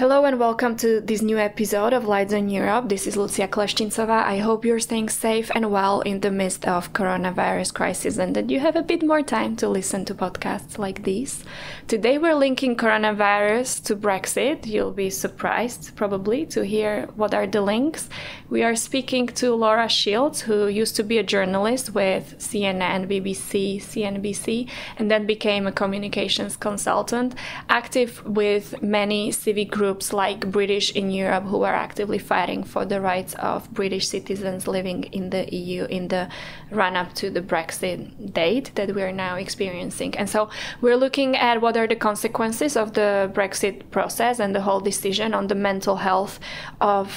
Hello and welcome to this new episode of Lights on Europe. This is Lucia Klestincova. I hope you're staying safe and well in the midst of coronavirus crisis and that you have a bit more time to listen to podcasts like these. Today we're linking coronavirus to Brexit. You'll be surprised probably to hear what are the links. We are speaking to Laura Shields, who used to be a journalist with CNN, BBC, CNBC, and then became a communications consultant, active with many civic groups like British in Europe who are actively fighting for the rights of British citizens living in the EU in the run-up to the Brexit date that we are now experiencing. And so we're looking at what are the consequences of the Brexit process and the whole decision on the mental health of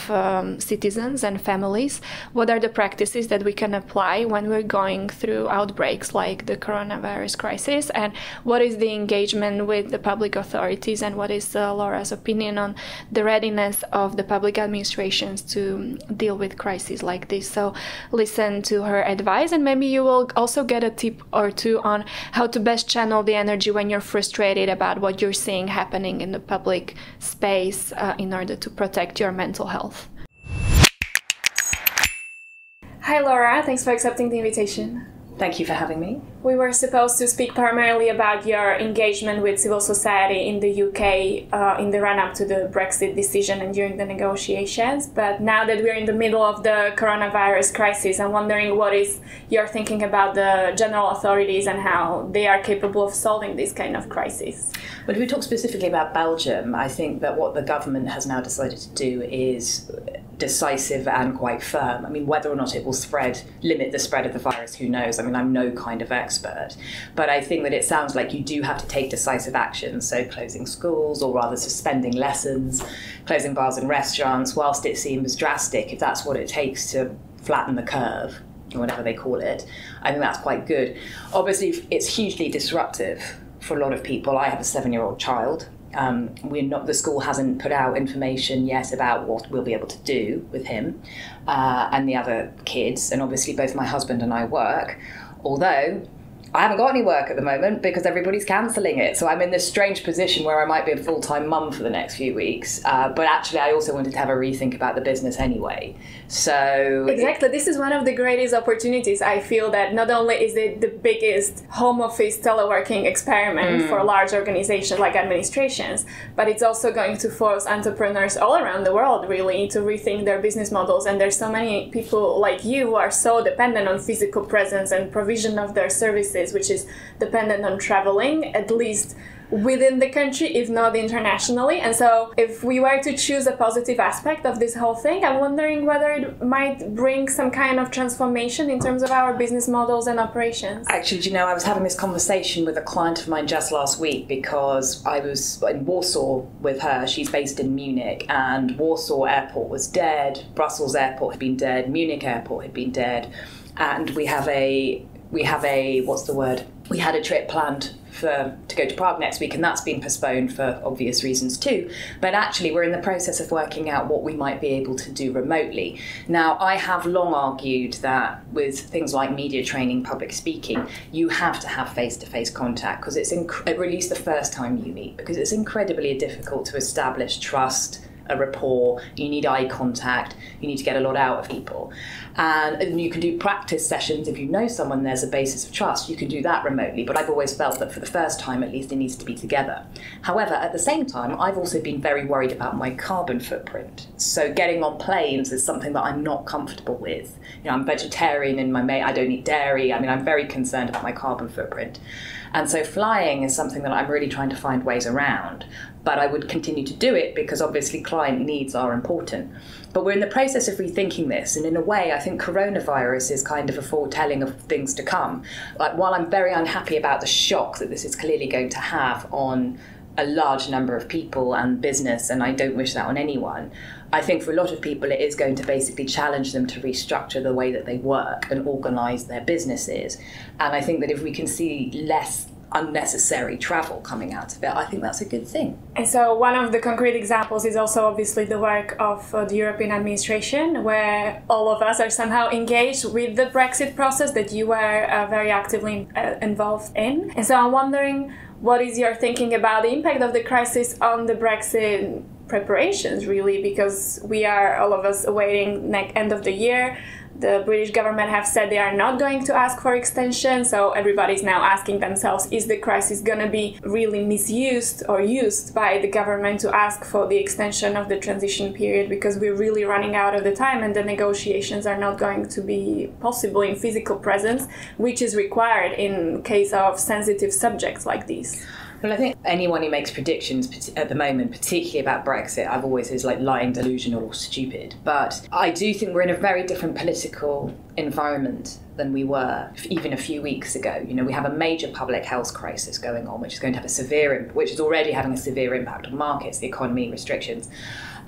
citizens and families. What are the practices that we can apply when we're going through outbreaks like the coronavirus crisis, and what is the engagement with the public authorities, and what is Laura's opinion on the readiness of the public administrations to deal with crises like this. So listen to her advice, and maybe you will also get a tip or two on how to best channel the energy when you're frustrated about what you're seeing happening in the public space in order to protect your mental health. Hi Laura, thanks for accepting the invitation. Thank you for having me. We were supposed to speak primarily about your engagement with civil society in the UK in the run-up to the Brexit decision and during the negotiations. But now that we're in the middle of the coronavirus crisis, I'm wondering what is your thinking about the general authorities and how they are capable of solving this kind of crisis. But if we talk specifically about Belgium, I think that what the government has now decided to do is decisive and quite firm. I mean, whether or not it will limit the spread of the virus, who knows? I mean, I'm no kind of expert, but I think that it sounds like you do have to take decisive action. So closing schools, or rather suspending lessons, closing bars and restaurants, whilst it seems drastic, if that's what it takes to flatten the curve, or whatever they call it, I think that's quite good. Obviously, it's hugely disruptive for a lot of people. I have a 7-year-old child. The school hasn't put out information yet about what we'll be able to do with him and the other kids. And obviously both my husband and I work, although I haven't got any work at the moment because everybody's cancelling it. So I'm in this strange position where I might be a full-time mum for the next few weeks. But actually, I also wanted to have a rethink about the business anyway. So exactly, this is one of the greatest opportunities. I feel that not only is it the biggest home office teleworking experiment for large organizations like administrations, but it's also going to force entrepreneurs all around the world really to rethink their business models. And there's so many people like you who are so dependent on physical presence and provision of their services, which is dependent on traveling, at least within the country, if not internationally. And so if we were to choose a positive aspect of this whole thing, I'm wondering whether it might bring some kind of transformation in terms of our business models and operations. Actually, do you know, I was having this conversation with a client of mine just last week because I was in Warsaw with her. She's based in Munich, and Warsaw Airport was dead, Brussels Airport had been dead, Munich Airport had been dead, and we had a trip planned to go to Prague next week, and that's been postponed for obvious reasons too. But actually, we're in the process of working out what we might be able to do remotely. Now, I have long argued that with things like media training, public speaking, you have to have face-to-face contact because it's at least the first time you meet, because it's incredibly difficult to establish trust, a rapport. You need eye contact, you need to get a lot out of people. And you can do practice sessions if you know someone there's a basis of trust, you can do that remotely. But I've always felt that for the first time, at least, it needs to be together. However, at the same time, I've also been very worried about my carbon footprint. So getting on planes is something that I'm not comfortable with. You know, I'm vegetarian and I don't eat dairy. I mean, I'm very concerned about my carbon footprint. And so flying is something that I'm really trying to find ways around. But I would continue to do it because obviously client needs are important. But we're in the process of rethinking this. And in a way, I think coronavirus is kind of a foretelling of things to come. Like, while I'm very unhappy about the shock that this is clearly going to have on a large number of people and business, and I don't wish that on anyone, I think for a lot of people it is going to basically challenge them to restructure the way that they work and organise their businesses. And I think that if we can see less unnecessary travel coming out of it, I think that's a good thing. And so one of the concrete examples is also obviously the work of the European administration, where all of us are somehow engaged with the Brexit process that you were very actively involved in. And so I'm wondering, what is your thinking about the impact of the crisis on the Brexit preparations, really, because we are, all of us, awaiting end of the year. The British government have said they are not going to ask for extension, so everybody's now asking themselves, is the crisis going to be really misused or used by the government to ask for the extension of the transition period, because we're really running out of the time and the negotiations are not going to be possible in physical presence, which is required in case of sensitive subjects like these. Well, I think anyone who makes predictions at the moment, particularly about Brexit, I've always is like lying, delusional or stupid. But I do think we're in a very different political environment than we were even a few weeks ago. You know, we have a major public health crisis going on, which is going to have which is already having a severe impact on markets, the economy, restrictions.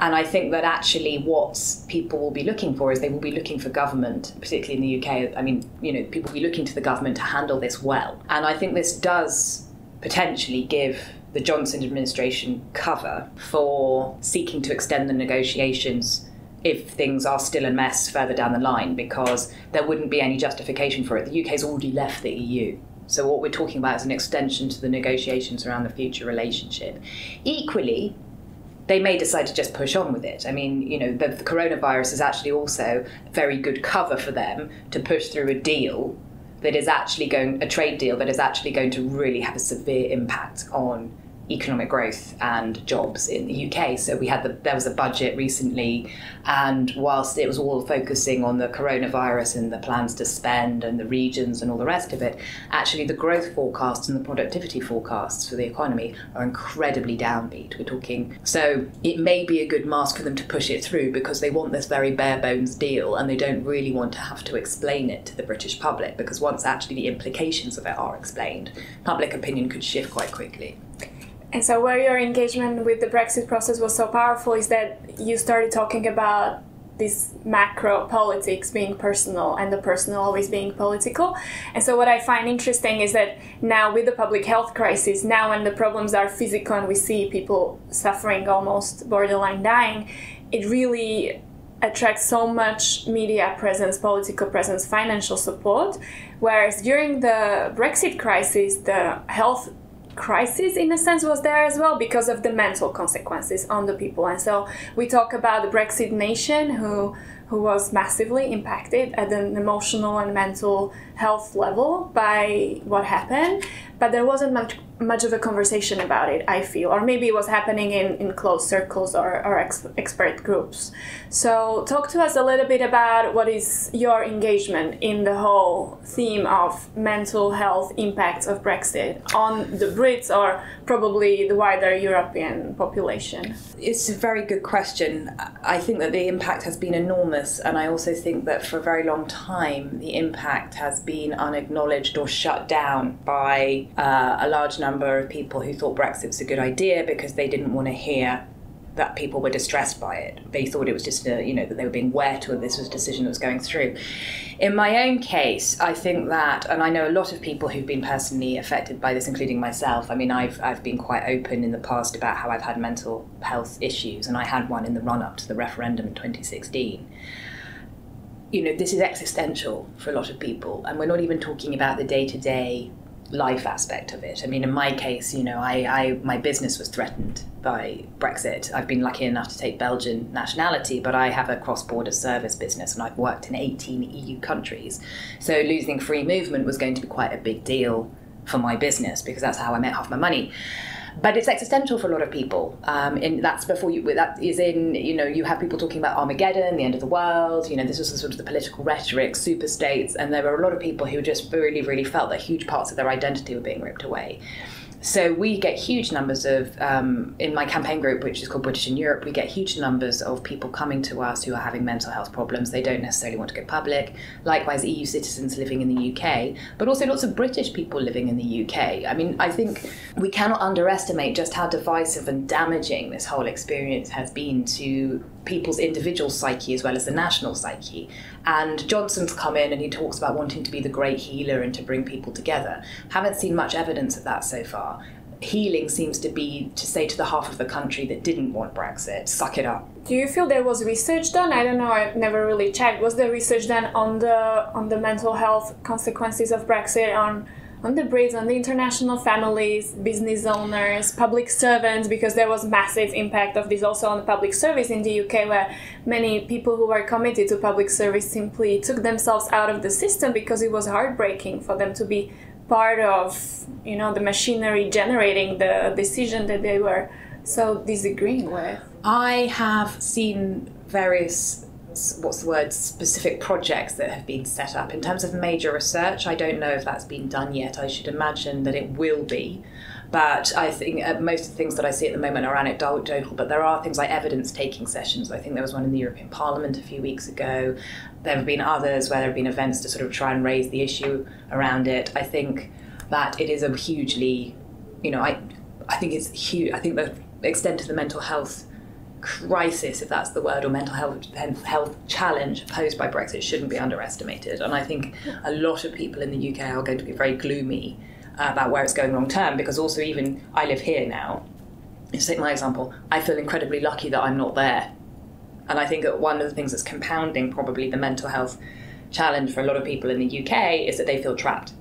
And I think that actually what people will be looking for is they will be looking for government, particularly in the UK. I mean, you know, people will be looking to the government to handle this well. And I think this does potentially give the Johnson administration cover for seeking to extend the negotiations if things are still a mess further down the line, because there wouldn't be any justification for it. The UK's already left the EU. So what we're talking about is an extension to the negotiations around the future relationship. Equally, they may decide to just push on with it. I mean, you know, the coronavirus is actually also very good cover for them to push through a deal that is actually a trade deal that is actually going to really have a severe impact on economic growth and jobs in the UK. So there was a budget recently, and whilst it was all focusing on the coronavirus and the plans to spend and the regions and all the rest of it, actually the growth forecasts and the productivity forecasts for the economy are incredibly downbeat. We're talking, so it may be a good mask for them to push it through because they want this very bare bones deal and they don't really want to have to explain it to the British public, because once actually the implications of it are explained, public opinion could shift quite quickly. And so where your engagement with the Brexit process was so powerful is that you started talking about this macro politics being personal and the personal always being political. And so what I find interesting is that now with the public health crisis, now when the problems are physical and we see people suffering, almost borderline dying, it really attracts so much media presence, political presence, financial support. Whereas during the Brexit crisis, the health crisis in a sense was there as well because of the mental consequences on the people. And so we talk about the Brexit nation who was massively impacted at an emotional and mental health level by what happened, but there wasn't much of a conversation about it, I feel, or maybe it was happening in closed circles or expert groups. So talk to us a little bit about what is your engagement in the whole theme of mental health impacts of Brexit on the Brits or probably the wider European population. It's a very good question. I think that the impact has been enormous, and I also think that for a very long time the impact has been unacknowledged or shut down by a large number of people who thought Brexit was a good idea because they didn't want to hear that people were distressed by it. They thought it was just, that they were being wet or this was a decision that was going through. In my own case, I think that, and I know a lot of people who've been personally affected by this, including myself. I mean, I've been quite open in the past about how I've had mental health issues, and I had one in the run-up to the referendum in 2016. This is existential for a lot of people, and we're not even talking about the day-to-day life aspect of it. I mean, in my case, my business was threatened by Brexit. I've been lucky enough to take Belgian nationality, but I have a cross-border service business and I've worked in 18 EU countries. So losing free movement was going to be quite a big deal for my business because that's how I make half my money. But it's existential for a lot of people. And that's before you, that is in, you have people talking about Armageddon, the end of the world, this was sort of the political rhetoric, super states, and there were a lot of people who just really, really felt that huge parts of their identity were being ripped away. So we get huge numbers of, in my campaign group, which is called British in Europe, we get huge numbers of people coming to us who are having mental health problems. They don't necessarily want to go public. Likewise, EU citizens living in the UK, but also lots of British people living in the UK. I mean, I think we cannot underestimate just how divisive and damaging this whole experience has been to people's individual psyche as well as the national psyche. And Johnson's come in and he talks about wanting to be the great healer and to bring people together. Haven't seen much evidence of that so far. Healing seems to be to say to the half of the country that didn't want Brexit, suck it up. Do you feel there was research done? I don't know, I've never really checked. Was there research done on the mental health consequences of Brexit on on the Brits, on the international families, business owners, public servants, because there was massive impact of this also on the public service in the UK, where many people who were committed to public service simply took themselves out of the system because it was heartbreaking for them to be part of, the machinery generating the decision that they were so disagreeing with. I have seen various specific projects that have been set up. In terms of major research, I don't know if that's been done yet. I should imagine that it will be. But I think most of the things that I see at the moment are anecdotal, but there are things like evidence-taking sessions. I think there was one in the European Parliament a few weeks ago. There have been others where there have been events to sort of try and raise the issue around it. I think that it is a hugely, I think it's huge. I think the extent of the mental health crisis, if that's the word, or mental health challenge posed by Brexit shouldn't be underestimated. And I think a lot of people in the UK are going to be very gloomy about where it's going long term, because also even I live here now. To take my example, I feel incredibly lucky that I'm not there. And I think that one of the things that's compounding probably the mental health challenge for a lot of people in the UK is that they feel trapped.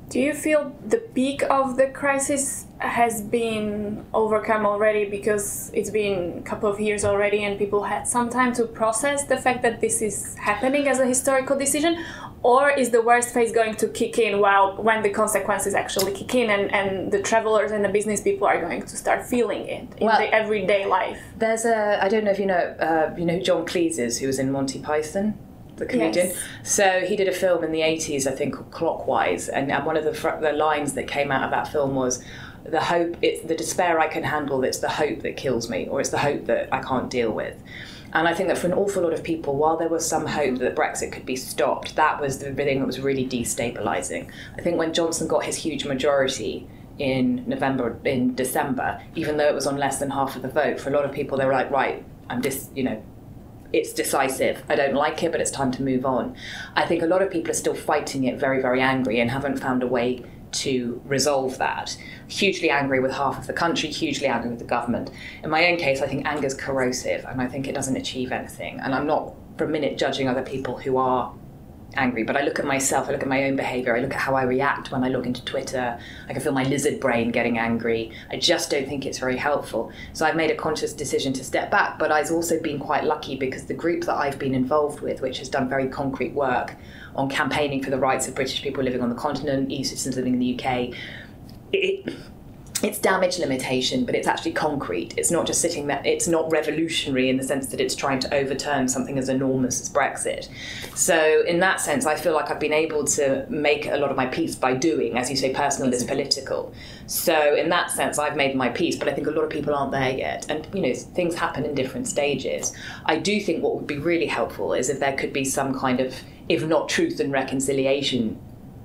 Do you feel the peak of the crisis has been overcome already, because it's been a couple of years already and people had some time to process the fact that this is happening as a historical decision? Or is the worst phase going to kick in when the consequences actually kick in and the travelers and the business people are going to start feeling it in the everyday life? There's I don't know if you know who John Cleese is, who was in Monty Python, the comedian. Yes. So he did a film in the 80s, I think, called Clockwise, and one of the lines that came out of that film was, it's the despair I can handle, it's the hope that kills me, or it's the hope that I can't deal with. And I think that for an awful lot of people, while there was some hope that Brexit could be stopped, that was the thing that was really destabilising. I think when Johnson got his huge majority in December, even though it was on less than half of the vote, for a lot of people they were like, right, it's decisive. I don't like it, but it's time to move on. I think a lot of people are still fighting it, very, very angry, and haven't found a way to resolve that. Hugely angry with half of the country, hugely angry with the government. In my own case, I think anger's corrosive, and I think it doesn't achieve anything. And I'm not for a minute judging other people who are angry, but I look at myself, I look at my own behaviour, I look at how I react when I log into Twitter. I can feel my lizard brain getting angry. I just don't think it's very helpful. So I've made a conscious decision to step back, but I've also been quite lucky because the group that I've been involved with, which has done very concrete work on campaigning for the rights of British people living on the continent, EU citizens living in the UK, it's damage limitation, but it's actually concrete. It's not just sitting there. It's not revolutionary in the sense that it's trying to overturn something as enormous as Brexit. So in that sense, I feel like I've been able to make a lot of my peace by doing, as you say, personal is political. So in that sense, I've made my peace, but I think a lot of people aren't there yet. And, things happen in different stages. I do think what would be really helpful is if there could be some kind of, if not truth and reconciliation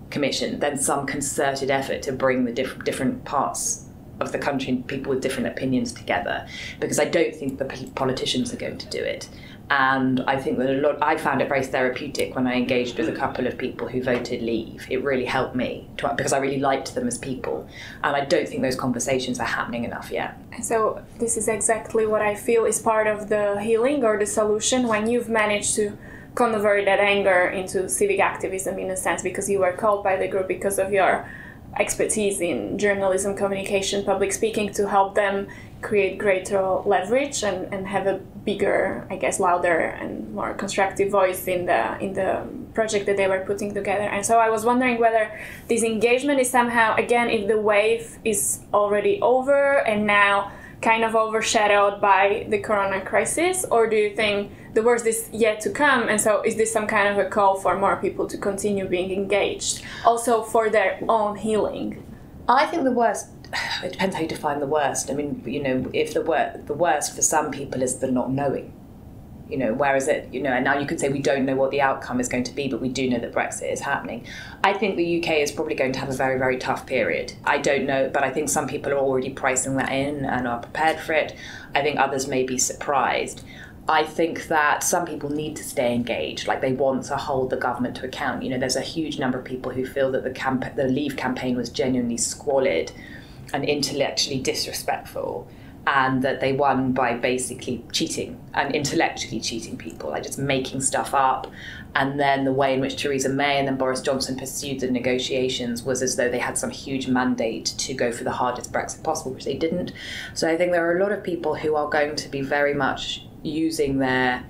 commission, then some concerted effort to bring the different parts of the country and people with different opinions together, because I don't think the politicians are going to do it. And I think that I found it very therapeutic when I engaged with a couple of people who voted leave. It really helped me because I really liked them as people, and I don't think those conversations are happening enough yet. So this is exactly what I feel is part of the healing or the solution, when you've managed to convert that anger into civic activism, in a sense, because you were called by the group because of your expertise in journalism, communication, public speaking, to help them create greater leverage and have a bigger, I guess, louder and more constructive voice in the project that they were putting together. And so I was wondering whether this engagement is somehow, again, if the wave is already over and now kind of overshadowed by the corona crisis, or do you think the worst is yet to come, and so is this some kind of a call for more people to continue being engaged, also for their own healing? I think the worst, it depends how you define the worst. I mean, if the worst for some people is the not knowing, whereas and now you could say we don't know what the outcome is going to be, but we do know that Brexit is happening. I think the UK is probably going to have a very, very tough period. I don't know, but I think some people are already pricing that in and are prepared for it. I think others may be surprised. I think that some people need to stay engaged, like they want to hold the government to account. There's a huge number of people who feel that the Leave campaign was genuinely squalid and intellectually disrespectful. and that they won by basically cheating and intellectually cheating people, like just making stuff up. And then the way in which Theresa May and then Boris Johnson pursued the negotiations was as though they had some huge mandate to go for the hardest Brexit possible, which they didn't. So I think there are a lot of people who are going to be very much using their,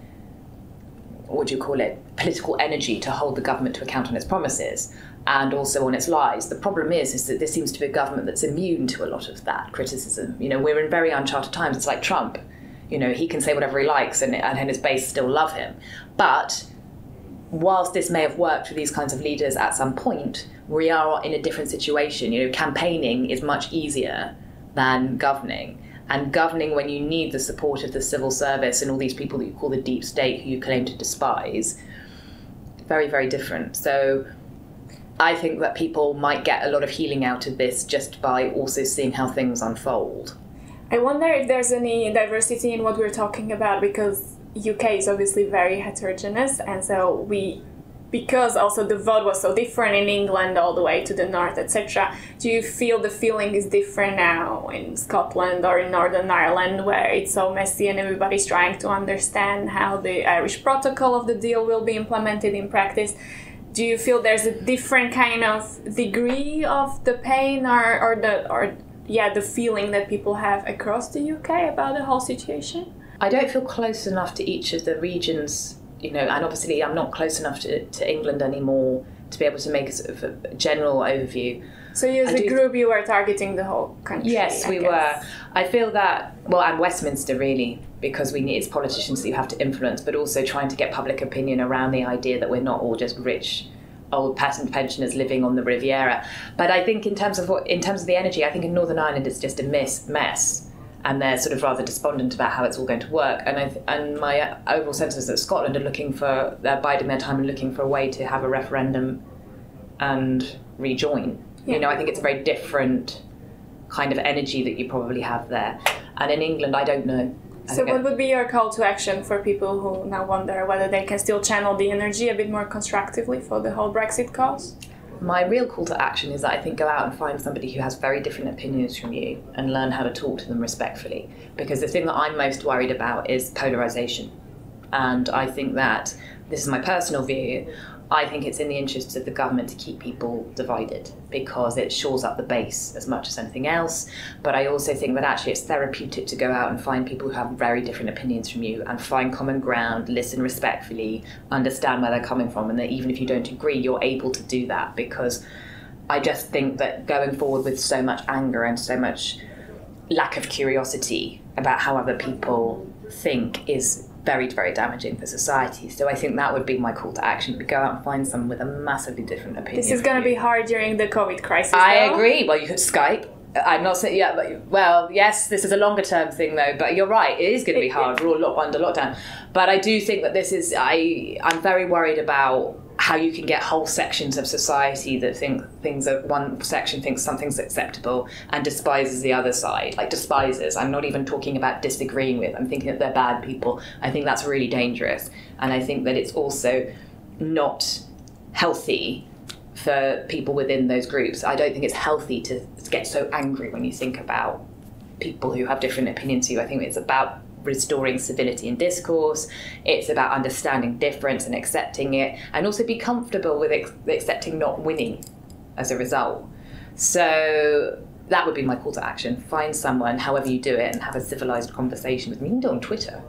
what do you call it, political energy to hold the government to account on its promises and also on its lies. The problem is that this seems to be a government that's immune to a lot of that criticism. You know, we're in very uncharted times. It's like Trump. You know, he can say whatever he likes and his base still love him. But whilst this may have worked for these kinds of leaders at some point, we are in a different situation. You know, campaigning is much easier than governing. And governing when you need the support of the civil service and all these people that you call the deep state who you claim to despise, very, very different. So I think that people might get a lot of healing out of this just by also seeing how things unfold. I wonder if there's any diversity in what we're talking about, because UK is obviously very heterogeneous, and so because also the vote was so different in England all the way to the north, etc. Do you feel the feeling is different now in Scotland or in Northern Ireland, where it's so messy and everybody's trying to understand how the Irish protocol of the deal will be implemented in practice? Do you feel there's a different kind of degree of the pain or the feeling that people have across the UK about the whole situation? I don't feel close enough to each of the regions, you know, and obviously I'm not close enough to England anymore to be able to make a sort of a general overview. So you as a group, you were targeting the whole country? Yes, we were. I feel that, well, and Westminster really, because it's politicians that you have to influence, but also trying to get public opinion around the idea that we're not all just rich old patent pensioners living on the Riviera. But I think in terms of the energy, I think in Northern Ireland it's just a mess. And they're sort of rather despondent about how it's all going to work. And my overall sense is that Scotland are they're biding their time and looking for a way to have a referendum and rejoin. Yeah. You know, I think it's a very different kind of energy that you probably have there. And in England, I don't know. So what would be your call to action for people who now wonder whether they can still channel the energy a bit more constructively for the whole Brexit cause? My real call to action is that I think go out and find somebody who has very different opinions from you and learn how to talk to them respectfully. Because the thing that I'm most worried about is polarisation. And I think that, this is my personal view, I think it's in the interests of the government to keep people divided because it shores up the base as much as anything else. But I also think that actually it's therapeutic to go out and find people who have very different opinions from you and find common ground, listen respectfully, understand where they're coming from, and that even if you don't agree, you're able to do that. Because I just think that going forward with so much anger and so much lack of curiosity about how other people think is very, very damaging for society. So I think that would be my call to action, to go out and find someone with a massively different opinion. This is going to be hard during the COVID crisis, I agree. Well, you could Skype. I'm not saying, yeah, but, well, yes, this is a longer term thing though, but you're right, it is going to be hard. We're all under lockdown. But I do think that this is, I'm very worried about how you can get whole sections of society that think things that one section thinks something's acceptable and despises the other side, like despises. I'm not even talking about disagreeing with, I'm thinking that they're bad people. I think that's really dangerous. And I think that it's also not healthy for people within those groups. I don't think it's healthy to get so angry when you think about people who have different opinions to you. I think it's about restoring civility in discourse. It's about understanding difference and accepting it, and also be comfortable with accepting not winning as a result. So that would be my call to action. Find someone, however you do it, and have a civilized conversation with them. You can do it on Twitter.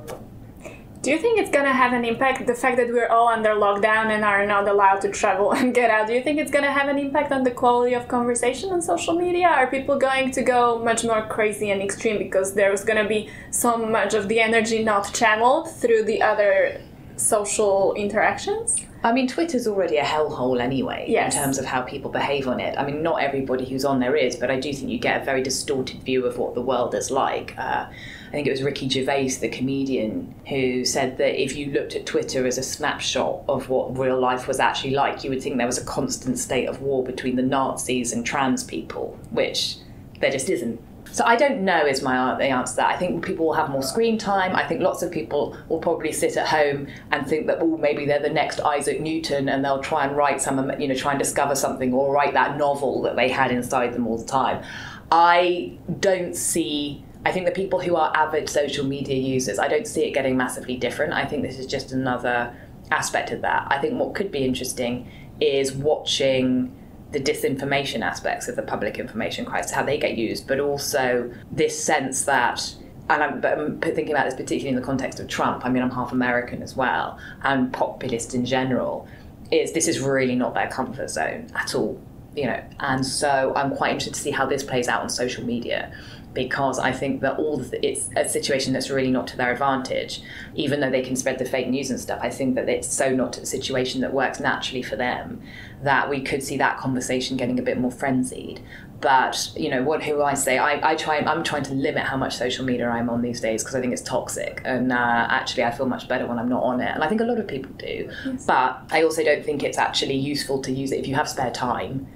Do you think it's going to have an impact, the fact that we're all under lockdown and are not allowed to travel and get out? Do you think it's going to have an impact on the quality of conversation on social media? Are people going to go much more crazy and extreme because there's going to be so much of the energy not channeled through the other social interactions? I mean, Twitter's already a hellhole anyway, yes, in terms of how people behave on it. I mean, not everybody who's on there is, but I do think you get a very distorted view of what the world is like. I think it was Ricky Gervais, the comedian, who said that if you looked at Twitter as a snapshot of what real life was actually like, you would think there was a constant state of war between the Nazis and trans people, which there just isn't. So I don't know is the answer to that. I think people will have more screen time. I think lots of people will probably sit at home and think that, oh, maybe they're the next Isaac Newton and they'll try and write try and discover something or write that novel that they had inside them all the time. I don't see I think the people who are avid social media users, I don't see it getting massively different. I think this is just another aspect of that. I think what could be interesting is watching the disinformation aspects of the public information crisis, how they get used, but also this sense that, and I'm thinking about this particularly in the context of Trump, I mean, I'm half American as well, and populist in general, this is really not their comfort zone at all, you know. And so I'm quite interested to see how this plays out on social media, because I think that it's a situation that's really not to their advantage, even though they can spread the fake news and stuff. I think that it's so not a situation that works naturally for them that we could see that conversation getting a bit more frenzied. But, you know, who I say, I'm trying to limit how much social media I'm on these days because I think it's toxic. And actually, I feel much better when I'm not on it. And I think a lot of people do. Yes. But I also don't think it's actually useful to use it. If you have spare time,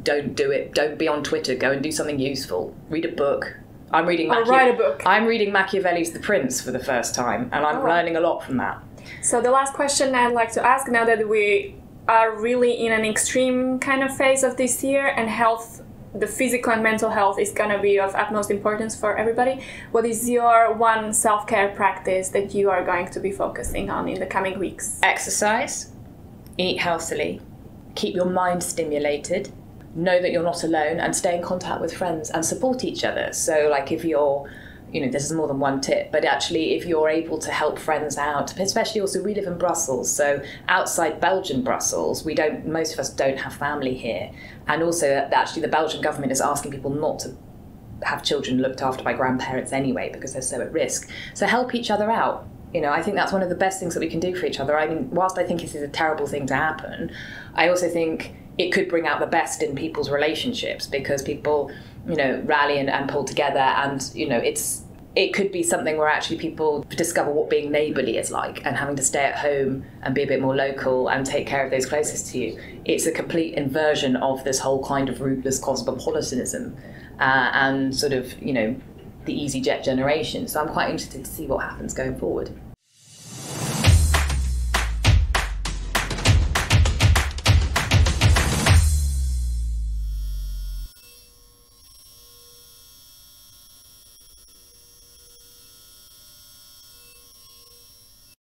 don't do it. Don't be on Twitter. Go and do something useful. Read a book. Write a book. I'm reading Machiavelli's The Prince for the first time, and I'm learning a lot from that. So the last question I'd like to ask, now that we are really in an extreme kind of phase of this year, and health, the physical and mental health is going to be of utmost importance for everybody, what is your one self-care practice that you are going to be focusing on in the coming weeks? Exercise, eat healthily, keep your mind stimulated, know that you're not alone, and stay in contact with friends and support each other. So like if you're, you know, this is more than one tip, but actually if you're able to help friends out, especially also we live in Brussels, so outside Belgian Brussels, most of us don't have family here. And also actually the Belgian government is asking people not to have children looked after by grandparents anyway, because they're so at risk. So help each other out. You know, I think that's one of the best things that we can do for each other. I mean, whilst I think this is a terrible thing to happen, I also think it could bring out the best in people's relationships, because people, you know, rally and pull together, and, you know, it could be something where actually people discover what being neighbourly is like, and having to stay at home and be a bit more local and take care of those closest to you. It's a complete inversion of this whole kind of rootless cosmopolitanism and sort of, you know, the EasyJet generation. So I'm quite interested to see what happens going forward.